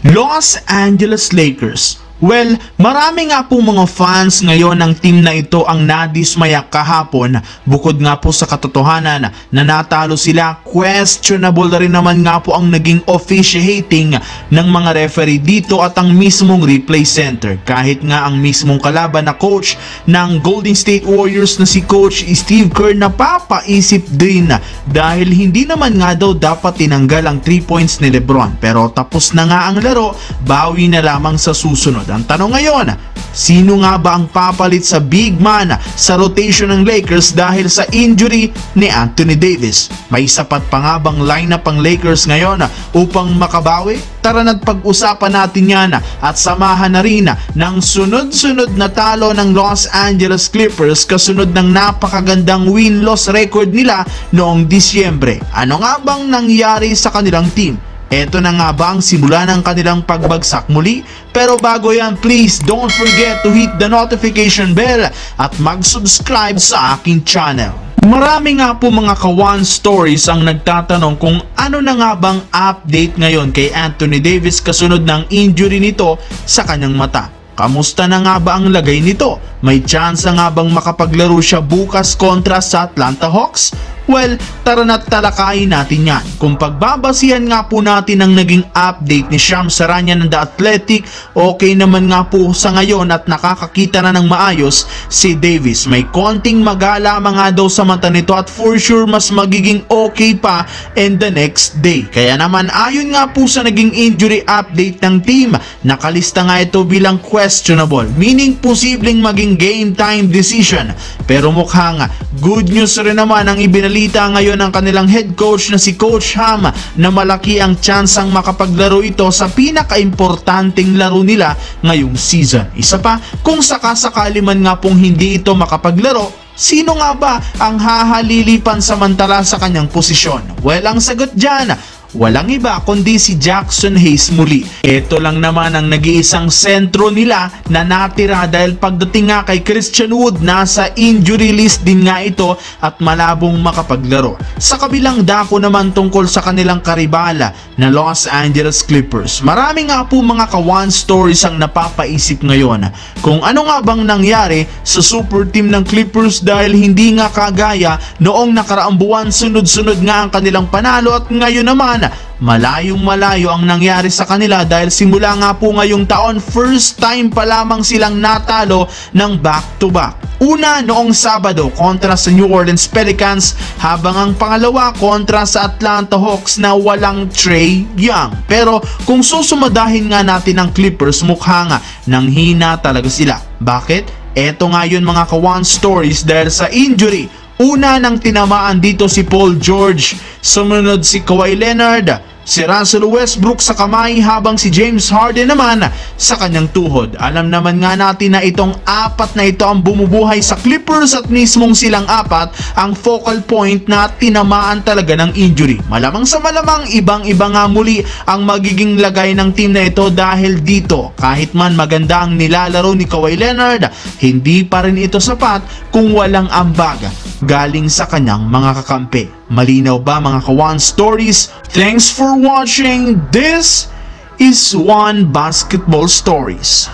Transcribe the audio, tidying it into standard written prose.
Los Angeles Lakers. Well, marami nga po mga fans ngayon ng team na ito ang nadismaya kahapon. Bukod nga po sa katotohanan na natalo sila, questionable rin naman nga po ang naging officiating ng mga referee dito at ang mismong replay center. Kahit nga ang mismong kalaban na coach ng Golden State Warriors na si Coach Steve Kerr napapaisip din dahil hindi naman nga daw dapat tinanggal ang 3 points ni LeBron. Pero tapos na nga ang laro, bawi na lamang sa susunod. Ang tanong ngayon, sino nga ba ang papalit sa big man sa rotation ng Lakers dahil sa injury ni Anthony Davis? May sapat pa nga bang lineup ang Lakers ngayon upang makabawi? Tara na't pag-usapan natin yan at samahan na rin ng sunod-sunod na talo ng Los Angeles Clippers kasunod ng napakagandang win-loss record nila noong Disyembre. Ano nga bang nangyari sa kanilang team? Ito na nga ba ang simula ng kanilang pagbagsak muli? Pero bago yan, please don't forget to hit the notification bell at mag-subscribe sa aking channel. Marami nga po mga Kawan Stories ang nagtatanong kung ano na nga bang update ngayon kay Anthony Davis kasunod ng injury nito sa kanyang mata. Kamusta na nga ba ang lagay nito? May chance nga bang makapaglaro siya bukas kontra sa Atlanta Hawks? Well, tara na't talakayin natin yan. Kung pagbabasihan nga po natin ang naging update ni Shams Charania ng The Athletic, okay naman nga po sa ngayon at nakakakita na ng maayos si Davis. May konting magala nga daw sa mata nito at for sure mas magiging okay pa in the next day. Kaya naman ayon nga po sa naging injury update ng team, nakalista nga ito bilang questionable, meaning posibleng maging game time decision. Pero mukhang good news rin naman ang ibinalita ngayon ng kanilang head coach na si Coach Ham na malaki ang tsansang makapaglaro ito sa pinaka-importanting laro nila ngayong season. Isa pa, kung sakasakali man nga pong hindi ito makapaglaro, sino nga ba ang hahalilipan samantala sa kanyang posisyon? Well, ang sagot dyan, walang iba kundi si Jackson Hayes muli. Ito lang naman ang nag-iisang sentro nila na natira dahil pagdating nga kay Christian Wood, nasa injury list din nga ito at malabong makapaglaro. Sa kabilang dako naman tungkol sa kanilang karibala na Los Angeles Clippers, marami nga po mga Kawan Stories ang napapaisip ngayon kung ano nga bang nangyari sa super team ng Clippers dahil hindi nga kagaya noong nakaraang buwan, sunod-sunod nga ang kanilang panalo at ngayon naman malayong-malayo ang nangyari sa kanila dahil simula nga po ngayong taon, first time pa lamang silang natalo ng back-to-back. Una noong Sabado kontra sa New Orleans Pelicans, habang ang pangalawa kontra sa Atlanta Hawks na walang Trae Young. Pero kung susumadahin nga natin ang Clippers, mukha nga nanghina talaga sila. Bakit? Eto nga yun mga Kawan Stories dahil sa injury. Una nang tinamaan dito si Paul George, sumunod si Kawhi Leonard, si Russell Westbrook sa kamay habang si James Harden naman sa kanyang tuhod. Alam naman nga natin na itong apat na ito ang bumubuhay sa Clippers at mismong silang apat ang focal point na tinamaan talaga ng injury. Malamang sa malamang ibang-iba nga muli ang magiging lagay ng team na ito dahil dito kahit man maganda ang nilalaro ni Kawhi Leonard, hindi pa rin ito sapat kung walang ambag galing sa kanyang mga kakampi. Malinaw ba mga Kawan Stories? Thanks for watching. This is One Basketball Stories.